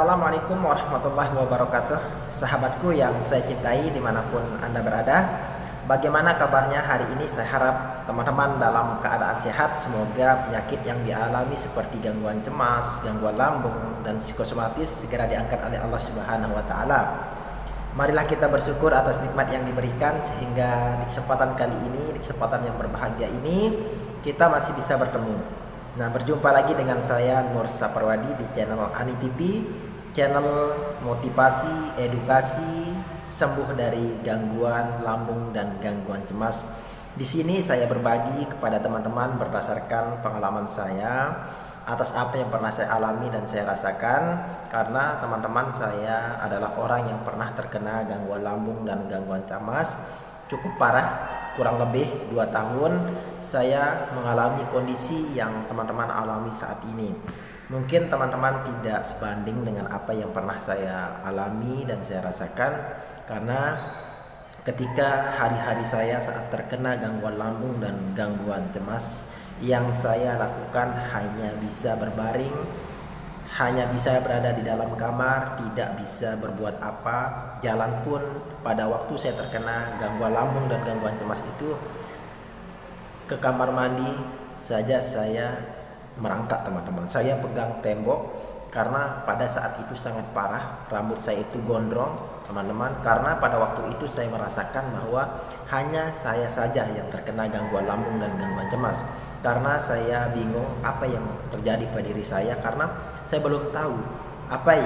Assalamualaikum warahmatullahi wabarakatuh. Sahabatku yang saya cintai dimanapun Anda berada, bagaimana kabarnya hari ini? Saya harap teman-teman dalam keadaan sehat. Semoga penyakit yang dialami seperti gangguan cemas, gangguan lambung, dan psikosomatis segera diangkat oleh Allah Subhanahu wa Ta'ala. Marilah kita bersyukur atas nikmat yang diberikan, sehingga di kesempatan kali ini, di kesempatan yang berbahagia ini, kita masih bisa bertemu. Nah, berjumpa lagi dengan saya Nur Saparwadi di channel Ani TV, channel motivasi, edukasi, sembuh dari gangguan lambung dan gangguan cemas. Di sini saya berbagi kepada teman-teman berdasarkan pengalaman saya atas apa yang pernah saya alami dan saya rasakan, karena teman-teman saya adalah orang yang pernah terkena gangguan lambung dan gangguan cemas cukup parah. Kurang lebih 2 tahun saya mengalami kondisi yang teman-teman alami saat ini. Mungkin teman-teman tidak sebanding dengan apa yang pernah saya alami dan saya rasakan, karena ketika hari-hari saya saat terkena gangguan lambung dan gangguan cemas, yang saya lakukan hanya bisa berbaring, hanya bisa berada di dalam kamar, tidak bisa berbuat apa. Jalan pun pada waktu saya terkena gangguan lambung dan gangguan cemas itu, ke kamar mandi saja saya merangkak, teman-teman. Saya pegang tembok karena pada saat itu sangat parah. Rambut saya itu gondrong, teman-teman, karena pada waktu itu saya merasakan bahwa hanya saya saja yang terkena gangguan lambung dan gangguan cemas. Karena saya bingung apa yang terjadi pada diri saya, karena saya belum tahu apa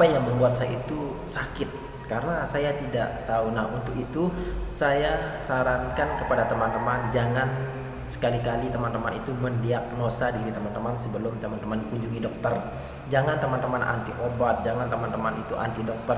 yang membuat saya itu sakit, karena saya tidak tahu. Nah, untuk itu saya sarankan kepada teman-teman, jangan sekali-kali teman-teman itu mendiagnosa diri teman-teman sebelum teman-teman kunjungi dokter. Jangan teman-teman anti obat, jangan teman-teman itu anti dokter.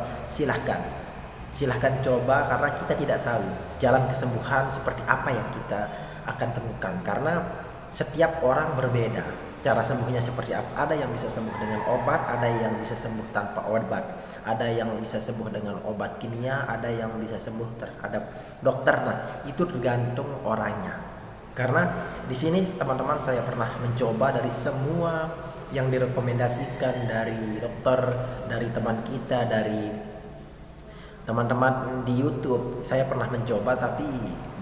Silahkan coba, karena kita tidak tahu jalan kesembuhan seperti apa yang kita akan temukan, karena setiap orang berbeda cara sembuhnya seperti apa. Ada yang bisa sembuh dengan obat, ada yang bisa sembuh tanpa obat, ada yang bisa sembuh dengan obat kimia, ada yang bisa sembuh terhadap dokter. Nah, itu tergantung orangnya. Karena di sini teman-teman saya pernah mencoba dari semua yang direkomendasikan dari dokter, dari teman kita, dari teman-teman di YouTube. Saya pernah mencoba, tapi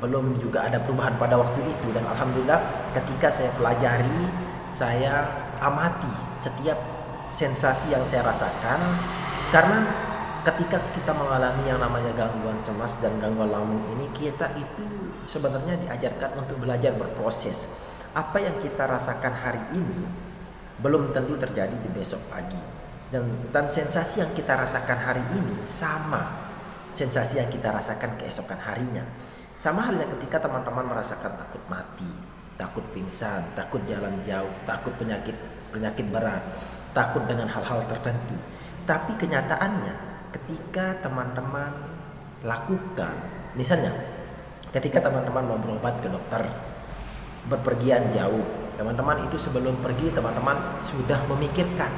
belum juga ada perubahan pada waktu itu. Dan alhamdulillah ketika saya pelajari, saya amati setiap sensasi yang saya rasakan. Karena ketika kita mengalami yang namanya gangguan cemas dan gangguan lambung ini, kita itu sebenarnya diajarkan untuk belajar berproses. Apa yang kita rasakan hari ini belum tentu terjadi di besok pagi. Dan sensasi yang kita rasakan hari ini sama sensasi yang kita rasakan keesokan harinya. Sama halnya ketika teman-teman merasakan takut mati, takut pingsan, takut jalan jauh, takut penyakit berat, takut dengan hal-hal tertentu. Tapi kenyataannya ketika teman-teman lakukan, misalnya ketika teman-teman mau berobat ke dokter, berpergian jauh, teman-teman itu sebelum pergi teman-teman sudah memikirkan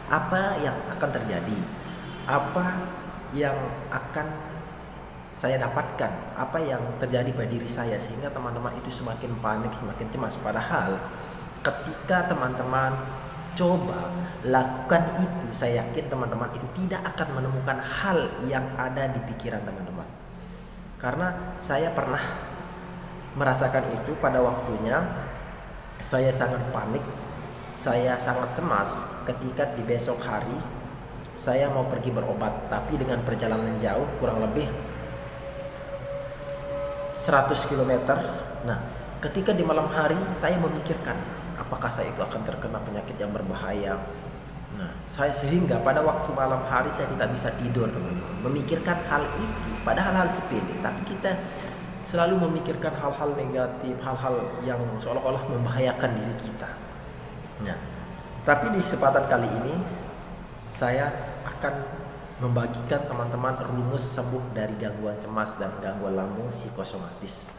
apa yang akan terjadi, apa yang akan saya dapatkan, apa yang terjadi pada diri saya, sehingga teman-teman itu semakin panik, semakin cemas. Padahal ketika teman-teman coba lakukan itu, saya yakin teman-teman itu tidak akan menemukan hal yang ada di pikiran teman-teman. Karena saya pernah merasakan itu pada waktunya. Saya sangat panik, saya sangat cemas ketika di besok hari saya mau pergi berobat, tapi dengan perjalanan jauh, kurang lebih 100 km. Nah, ketika di malam hari saya memikirkan apakah saya itu akan terkena penyakit yang berbahaya. Nah, saya sehingga pada waktu malam hari saya tidak bisa tidur, memikirkan hal itu, padahal hal sepele, tapi kita selalu memikirkan hal-hal negatif, hal-hal yang seolah-olah membahayakan diri kita. Nah, tapi di kesempatan kali ini saya akan membagikan teman-teman rumus sembuh dari gangguan cemas dan gangguan lambung psikosomatis.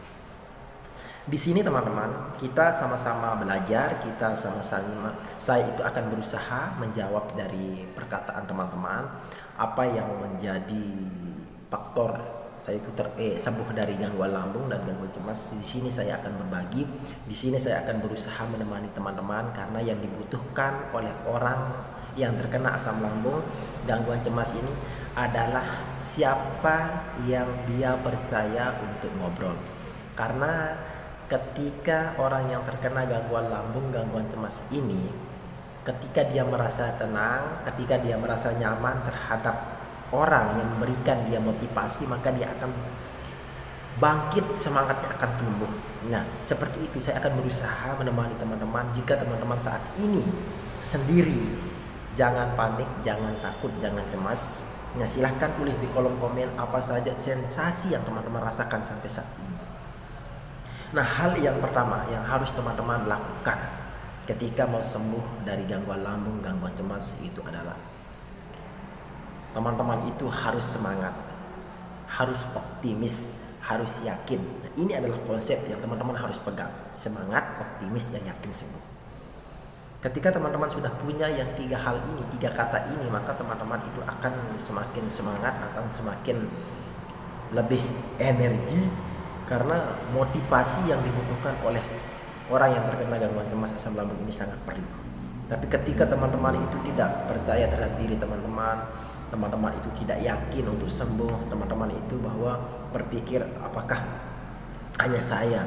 Di sini teman-teman, kita sama-sama belajar, saya itu akan berusaha menjawab dari perkataan teman-teman apa yang menjadi faktor saya itu sembuh dari gangguan lambung dan gangguan cemas. Di sini saya akan berbagi, di sini saya akan berusaha menemani teman-teman, karena yang dibutuhkan oleh orang yang terkena asam lambung, gangguan cemas ini adalah siapa yang dia percaya untuk ngobrol. Karena ketika orang yang terkena gangguan lambung, gangguan cemas ini, ketika dia merasa tenang, ketika dia merasa nyaman terhadap orang yang memberikan dia motivasi, maka dia akan bangkit, semangatnya akan tumbuh. Nah, seperti itu saya akan berusaha menemani teman-teman. Jika teman-teman saat ini sendiri, jangan panik, jangan takut, jangan cemas. Nah, silahkan tulis di kolom komen apa saja sensasi yang teman-teman rasakan sampai saat ini. Nah, hal yang pertama yang harus teman-teman lakukan ketika mau sembuh dari gangguan lambung, gangguan cemas itu adalah teman-teman itu harus semangat, harus optimis, harus yakin. Nah, ini adalah konsep yang teman-teman harus pegang. Semangat, optimis, dan yakin sembuh. Ketika teman-teman sudah punya yang 3 hal ini, 3 kata ini, maka teman-teman itu akan semakin semangat, akan semakin lebih energi, karena motivasi yang dibutuhkan oleh orang yang terkena gangguan cemas asam lambung ini sangat perlu. Tapi ketika teman-teman itu tidak percaya terhadap diri teman-teman itu tidak yakin untuk sembuh, teman-teman itu bahwa berpikir apakah hanya saya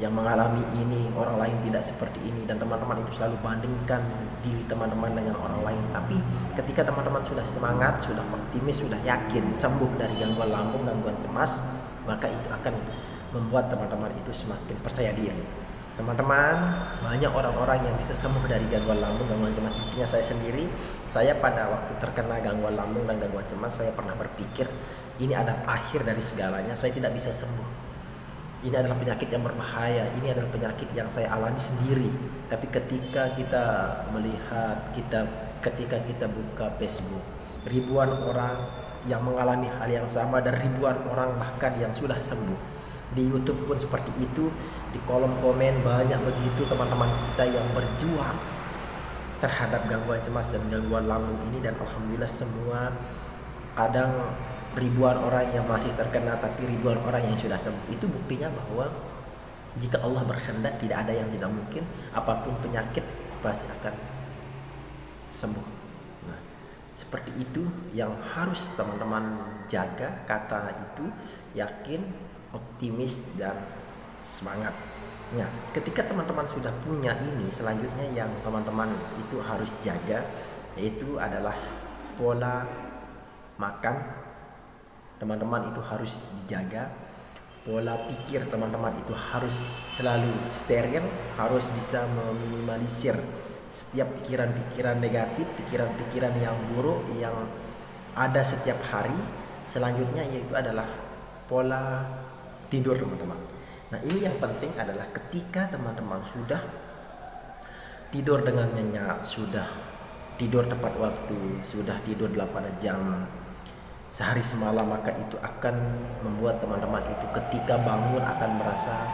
yang mengalami ini, orang lain tidak seperti ini, dan teman-teman itu selalu bandingkan diri teman-teman dengan orang lain. Tapi ketika teman-teman sudah semangat, sudah optimis, sudah yakin sembuh dari gangguan lambung, gangguan cemas, maka itu akan membuat teman-teman itu semakin percaya diri. Teman-teman, banyak orang-orang yang bisa sembuh dari gangguan lambung, gangguan cemas. Buktinya saya sendiri, saya pada waktu terkena gangguan lambung dan gangguan cemas, saya pernah berpikir ini adalah akhir dari segalanya, saya tidak bisa sembuh. Ini adalah penyakit yang berbahaya, ini adalah penyakit yang saya alami sendiri. Tapi ketika kita melihat, ketika kita buka Facebook, ribuan orang yang mengalami hal yang sama dan ribuan orang bahkan yang sudah sembuh. Di YouTube pun seperti itu, di kolom komen banyak begitu teman-teman kita yang berjuang terhadap gangguan cemas dan gangguan lambung ini, dan alhamdulillah semua. Kadang ribuan orang yang masih terkena, tapi ribuan orang yang sudah sembuh. Itu buktinya bahwa jika Allah berkehendak tidak ada yang tidak mungkin, apapun penyakit pasti akan sembuh. Nah, seperti itu yang harus teman-teman jaga, kata itu yakin, optimis, dan semangat. Nah, ketika teman-teman sudah punya ini, selanjutnya yang teman-teman itu harus jaga yaitu adalah pola makan. Teman-teman itu harus dijaga. Pola pikir teman-teman itu harus selalu steril, harus bisa meminimalisir setiap pikiran-pikiran negatif, pikiran-pikiran yang buruk yang ada setiap hari. Selanjutnya yaitu adalah pola tidur teman-teman. Nah, ini yang penting adalah ketika teman-teman sudah tidur dengan nyenyak, sudah tidur tepat waktu, sudah tidur 8 jam sehari semalam, maka itu akan membuat teman-teman itu ketika bangun akan merasa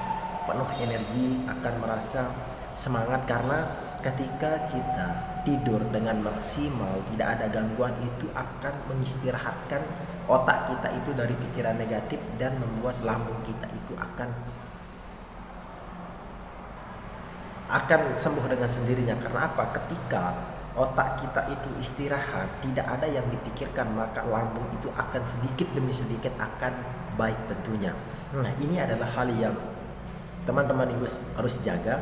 penuh energi, akan merasa semangat. Karena ketika kita tidur dengan maksimal, tidak ada gangguan, itu akan mengistirahatkan otak kita itu dari pikiran negatif dan membuat lambung kita itu akan sembuh dengan sendirinya. Karena apa? Ketika otak kita itu istirahat, tidak ada yang dipikirkan, maka lambung itu akan sedikit demi sedikit akan baik tentunya. Nah, ini adalah hal yang teman-teman harus jaga.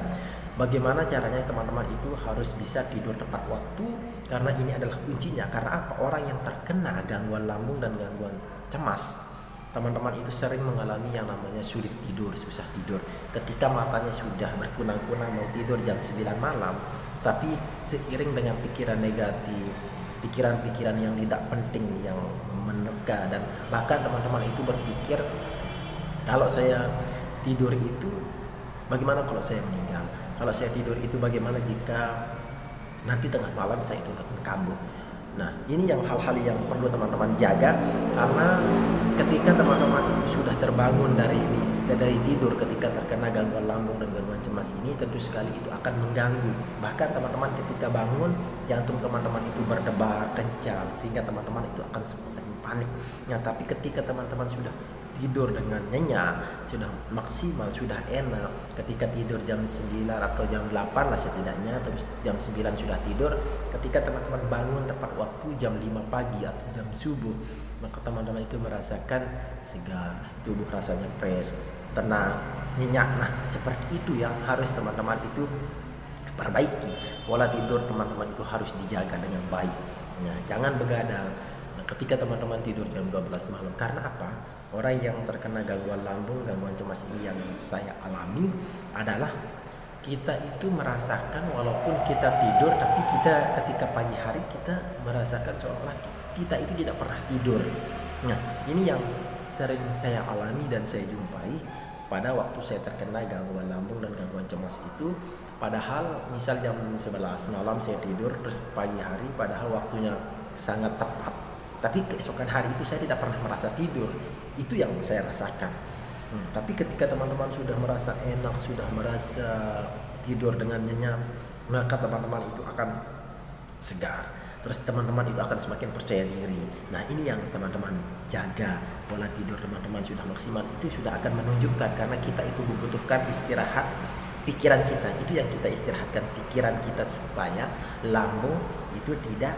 Bagaimana caranya teman-teman itu harus bisa tidur tepat waktu, karena ini adalah kuncinya. Karena apa? Orang yang terkena gangguan lambung dan gangguan cemas, teman-teman itu sering mengalami yang namanya sulit tidur, susah tidur. Ketika matanya sudah berkunang-kunang mau tidur jam 9 malam, tapi seiring dengan pikiran negatif, pikiran-pikiran yang tidak penting yang menerka, dan bahkan teman-teman itu berpikir, kalau saya tidur itu bagaimana kalau saya meninggal? Kalau saya tidur itu bagaimana jika nanti tengah malam saya itu akan kambuh? Nah, ini yang hal-hal yang perlu teman-teman jaga, karena ketika teman-teman itu sudah terbangun dari tidur ketika terkena gangguan lambung dan gangguan cemas ini, tentu sekali itu akan mengganggu. Bahkan teman-teman ketika bangun, jantung teman-teman itu berdebar kencang, sehingga teman-teman itu akan semakin panik. Nah, tapi ketika teman-teman sudah tidur dengan nyenyak, sudah maksimal, sudah enak. Ketika tidur jam 9 atau jam 8 lah setidaknya, terus jam 9 sudah tidur. Ketika teman-teman bangun tepat waktu jam 5 pagi atau jam subuh, maka teman-teman itu merasakan segar, tubuh rasanya fresh, tenang, nyenyak. Nah, seperti itu yang harus teman-teman itu perbaiki. Pola tidur teman-teman itu harus dijaga dengan baik. Nah, jangan begadang. Nah, ketika teman-teman tidur jam 12 malam, karena apa? Orang yang terkena gangguan lambung, gangguan cemas ini yang saya alami adalah kita itu merasakan walaupun kita tidur, tapi kita ketika pagi hari kita merasakan seolah kita itu tidak pernah tidur. Nah, ini yang sering saya alami dan saya jumpai pada waktu saya terkena gangguan lambung dan gangguan cemas itu. Padahal misal jam 11 malam saya tidur, terus pagi hari padahal waktunya sangat tepat, tapi keesokan hari itu saya tidak pernah merasa tidur. Itu yang saya rasakan. Tapi ketika teman-teman sudah merasa enak, sudah merasa tidur dengan nyenyak, maka teman-teman itu akan segar. Terus teman-teman itu akan semakin percaya diri. Nah, ini yang teman-teman jaga. Pola tidur teman-teman sudah maksimal, itu sudah akan menunjukkan karena kita itu membutuhkan istirahat pikiran kita. Itu yang kita istirahatkan pikiran kita supaya lambung itu tidak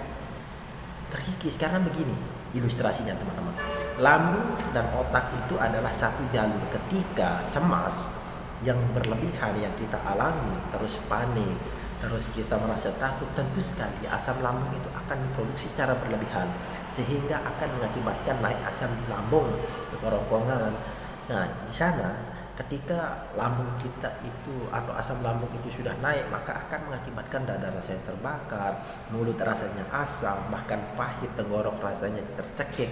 terkikis. Karena begini ilustrasinya teman-teman, lambung dan otak itu adalah satu jalur. Ketika cemas yang berlebihan yang kita alami, terus panik, terus kita merasa takut, tentu sekali asam lambung itu akan diproduksi secara berlebihan, sehingga akan mengakibatkan naik asam lambung ke kerongkongan. Nah, di sana ketika lambung kita itu atau asam lambung itu sudah naik, maka akan mengakibatkan dada rasanya terbakar, mulut rasanya asam, bahkan pahit, tenggorok rasanya tercekik,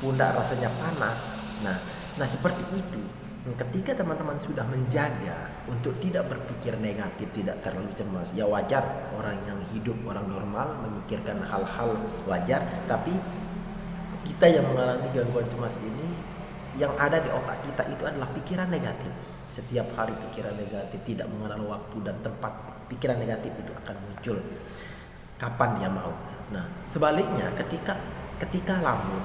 pundak rasanya panas. Nah seperti itu. Ketika teman-teman sudah menjaga untuk tidak berpikir negatif, tidak terlalu cemas, ya wajar orang yang hidup, orang normal memikirkan hal-hal wajar. Tapi kita yang mengalami gangguan cemas ini, yang ada di otak kita itu adalah pikiran negatif. Setiap hari pikiran negatif, tidak mengenal waktu dan tempat. Pikiran negatif itu akan muncul kapan dia mau. Nah, sebaliknya ketika lambung,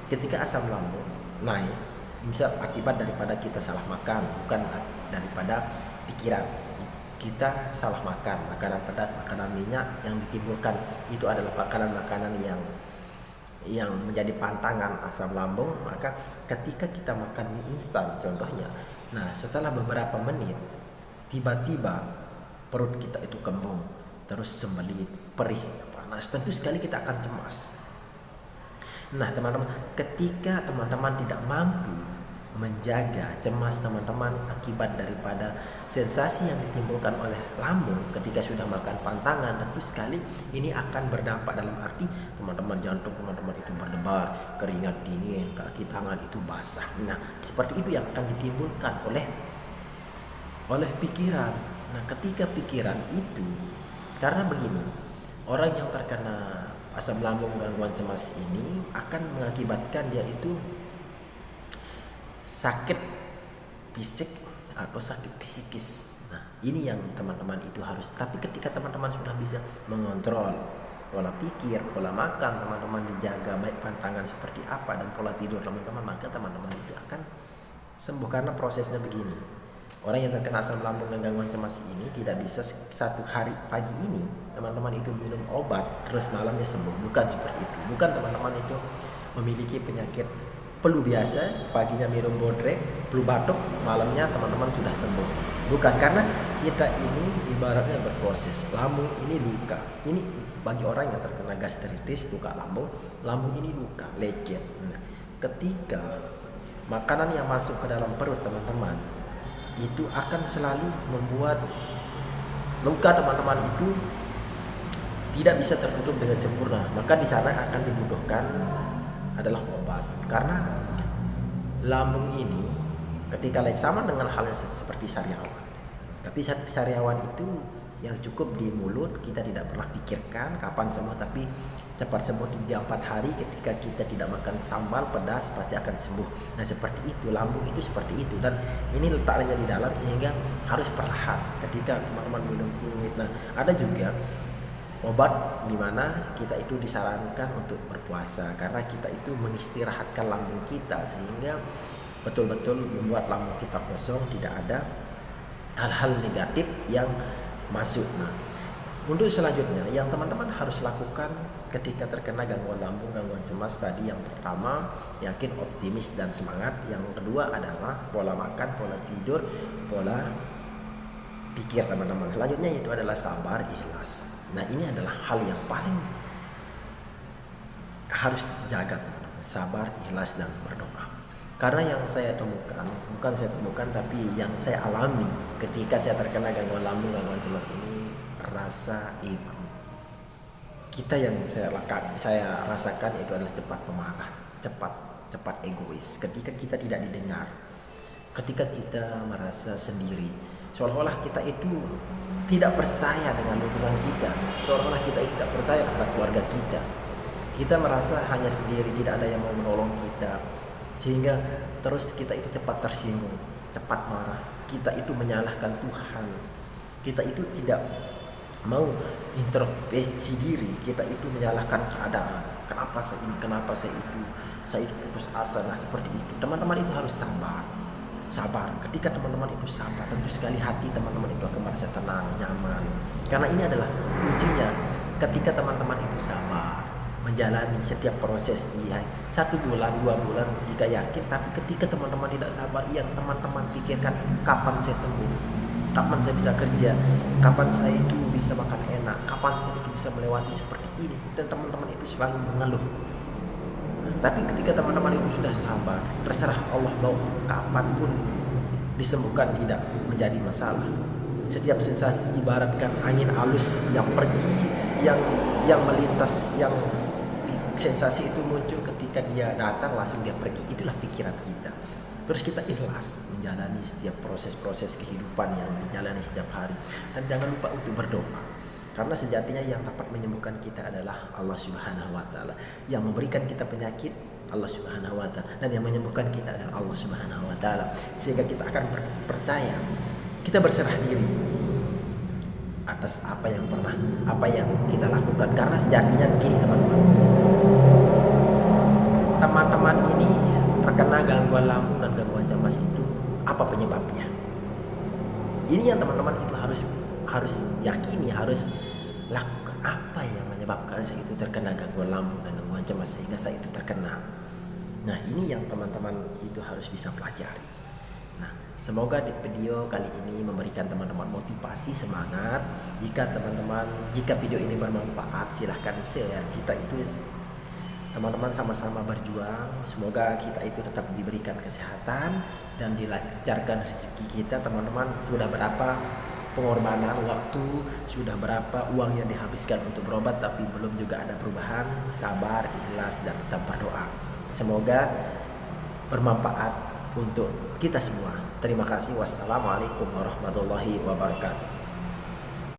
ketika asam lambung naik, bisa akibat daripada kita salah makan, bukan daripada pikiran. Kita salah makan, makanan pedas, makanan minyak yang ditimbulkan itu adalah makanan-makanan yang menjadi pantangan asam lambung. Maka ketika kita makan mie instan contohnya, nah setelah beberapa menit tiba-tiba perut kita itu kembung, terus sembelit, perih, panas, tentu sekali kita akan cemas. Nah teman-teman, ketika teman-teman tidak mampu menjaga cemas teman-teman akibat daripada sensasi yang ditimbulkan oleh lambung ketika sudah makan pantangan, tentu sekali ini akan berdampak dalam arti teman-teman jantung teman-teman itu berdebar, keringat dingin, kaki tangan itu basah. Nah seperti itu yang akan ditimbulkan oleh pikiran. Nah ketika pikiran itu, karena begini, orang yang terkena asam lambung gangguan cemas ini akan mengakibatkan dia itu sakit fisik atau sakit psikis. Nah ini yang teman-teman itu harus. Tapi ketika teman-teman sudah bisa mengontrol pola pikir, pola makan teman-teman dijaga, baik pantangan seperti apa dan pola tidur teman-teman, maka teman-teman itu akan sembuh. Karena prosesnya begini, orang yang terkena asam lambung dan gangguan cemas ini tidak bisa satu hari pagi ini teman-teman itu minum obat terus malamnya sembuh. Bukan seperti itu. Bukan teman-teman itu memiliki penyakit flu biasa, paginya minum bodrek, flu batuk, malamnya teman-teman sudah sembuh. Bukan, karena kita ini ibaratnya berproses. Lambung ini luka. Ini bagi orang yang terkena gastritis, luka lambung ini luka, lecet. Nah, ketika makanan yang masuk ke dalam perut teman-teman itu akan selalu membuat luka teman-teman itu tidak bisa tertutup dengan sempurna. Maka di sana akan dibutuhkan adalah obat. Karena lambung ini ketika sama dengan halnya seperti sariawan. Tapi sariawan itu yang cukup di mulut, kita tidak pernah pikirkan kapan sembuh, tapi cepat sembuh 3-4 hari. Ketika kita tidak makan sambal pedas pasti akan sembuh. Nah seperti itu, lambung itu seperti itu, dan ini letaknya di dalam sehingga harus perlahan ketika teman-teman minum kunyit. Nah ada juga obat di mana kita itu disarankan untuk berpuasa karena kita itu mengistirahatkan lambung kita sehingga betul-betul membuat lambung kita kosong, tidak ada hal-hal negatif yang masuk. Nah, untuk selanjutnya yang teman-teman harus lakukan ketika terkena gangguan lambung, gangguan cemas tadi, yang pertama yakin, optimis dan semangat. Yang kedua adalah pola makan, pola tidur, pola pikir teman-teman. Selanjutnya itu adalah sabar, ikhlas. Nah, ini adalah hal yang paling harus dijaga teman-teman. Sabar, ikhlas dan berdoa. Karena yang saya temukan, bukan saya temukan tapi yang saya alami ketika saya terkena gangguan lambung, gangguan cemas ini, rasa ego. Kita yang saya rasakan itu adalah cepat pemarah, cepat egois. Ketika kita tidak didengar, ketika kita merasa sendiri, seolah-olah kita itu tidak percaya dengan lingkungan kita, seolah-olah kita itu tidak percaya kepada keluarga kita. Kita merasa hanya sendiri, tidak ada yang mau menolong kita, sehingga terus kita itu cepat tersinggung, cepat marah. Kita itu menyalahkan Tuhan, kita itu tidak mau introspeksi diri, kita itu menyalahkan keadaan. Kenapa saya ini, kenapa saya itu putus asa. Nah, seperti itu teman-teman itu harus sabar. Ketika teman-teman itu sabar, tentu sekali hati teman-teman itu akan merasa tenang, nyaman. Karena ini adalah kuncinya. Ketika teman-teman itu sabar menjalani setiap proses dia 1 bulan, 2 bulan jika yakin, tapi ketika teman-teman tidak sabar, yang teman-teman pikirkan kapan saya sembuh, kapan saya bisa kerja, kapan saya itu bisa makan enak, kapan saya itu bisa melewati seperti ini, dan teman-teman itu selalu mengeluh. Tapi ketika teman-teman itu sudah sabar, terserah Allah mau kapanpun disembuhkan, tidak menjadi masalah. Setiap sensasi ibaratkan angin halus yang pergi, yang melintas, yang sensasi itu muncul ketika dia datang langsung dia pergi. Itulah pikiran kita. Terus kita ikhlas menjalani setiap proses-proses kehidupan yang dijalani setiap hari. Dan jangan lupa untuk berdoa. Karena sejatinya yang dapat menyembuhkan kita adalah Allah Subhanahu wa taala. Yang memberikan kita penyakit Allah Subhanahu wa taala, dan yang menyembuhkan kita adalah Allah Subhanahu wa taala. Sehingga kita akan percaya, kita berserah diri atas apa yang kita lakukan. Karena sejatinya begini teman-teman. Teman-teman ini terkena gangguan lambung dan gangguan cemas itu apa penyebabnya? Ini yang teman-teman itu harus yakini, harus lakukan. Apa yang menyebabkan saya itu terkena gangguan lambung dan gangguan cemas sehingga saya itu terkena? Nah, ini yang teman-teman itu harus bisa pelajari. Nah, semoga di video kali ini memberikan teman-teman motivasi, semangat. Jika video ini bermanfaat, silahkan share. Kita itu teman-teman sama-sama berjuang. Semoga kita itu tetap diberikan kesehatan dan dilancarkan rezeki kita. Teman-teman, sudah berapa pengorbanan waktu, sudah berapa uang yang dihabiskan untuk berobat tapi belum juga ada perubahan. Sabar, ikhlas dan tetap berdoa. Semoga bermanfaat untuk kita semua. Terima kasih. Wassalamualaikum warahmatullahi wabarakatuh.